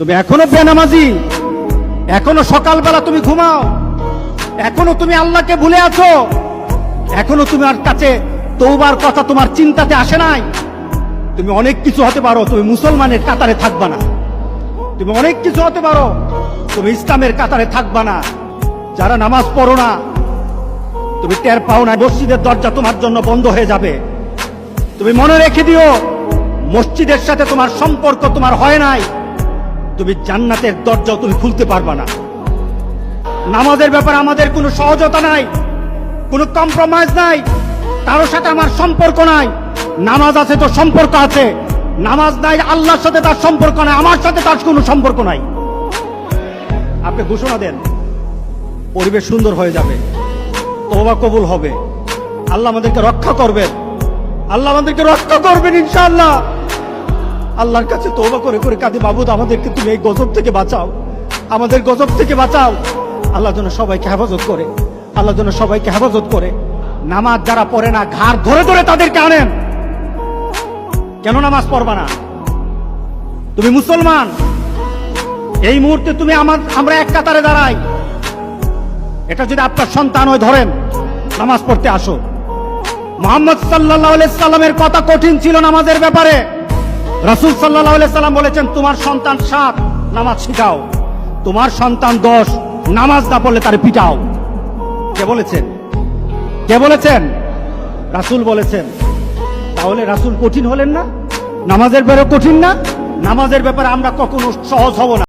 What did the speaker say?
তুমি এখনো বেনামাজি, এখনো সকালবেলা তুমি ঘুমাও, এখনো তুমি আল্লাহকে ভুলে আছো, এখনো তোমার কাছে তওবার কথা তোমার চিন্তাতে আসে নাই। তুমি অনেক কিছু হতে পারো, তুমি মুসলমানের কাতারে থাকবা না। তুমি অনেক কিছু হতে পারো, তুমি ইসলামের কাতারে থাকবা না। যারা নামাজ পড়ো না, তুমি টের পাও না, মসজিদের দরজা তোমার জন্য বন্ধ হয়ে যাবে। তুমি মনে রেখে দিও, মসজিদের সাথে তোমার সম্পর্ক তোমার হয় নাই, তুমি জান্নাতের দরজাও তুমি খুলতে পারবা না। নামাজের ব্যাপারে আমাদের কোনো সহজতা নাই, কোনো কম্প্রোমাইজ নাই, কারোর সাথে আমার সম্পর্ক নাই। নামাজ আছে তো সম্পর্ক আছে, নামাজ নাই আল্লাহর সাথে তার সম্পর্ক নাই, আমার সাথে তার কোনো সম্পর্ক নাই। আপনি ঘোষণা দেন, পরিবেশ সুন্দর হয়ে যাবে, তওবা কবুল হবে, আল্লাহ আমাদেরকে রক্ষা করবেন, আল্লাহ আমাদেরকে রক্ষা করবেন ইনশাআল্লাহ। আল্লাহর কাছে তওবা করে করে কাঁদি, মাবুদ আমাদেরকে তুমি এই গজব থেকে বাঁচাও, আমাদের গজব থেকে বাঁচাও। আল্লাহ যেন সবাইকে হেফাজত করে, আল্লাহ যেন সবাইকে হেফাজত করে। নামাজ যারা পড়ে না, ঘাড় ধরে ধরে তাদেরকে আনেন। কেন নামাজ পড়বা না? তুমি মুসলমান, এই মুহূর্তে তুমি আমরা এক কাতারে দাঁড়াই। এটা যদি আপনার সন্তান হয়, ধরেন নামাজ পড়তে আসো। মুহাম্মদ সাল্লাল্লাহু আলাইহি সাল্লামের কথা কঠিন ছিল নামাজের ব্যাপারে। রাসূল সাল্লাল্লাহু আলাইহি সাল্লাম বলেছেন, তোমার সন্তান 7 নামাজ শিখাও, তোমার সন্তান 10 নামাজ না পড়লে তারে পিটাও। কে বলেছেন? কে বলেছেন? রাসূল বলেছেন। তাহলে রাসূল কঠিন হলেন না? নামাজের ব্যাপারে কঠিন না? নামাজের ব্যাপারে আমরা কখনো সহজ হব না।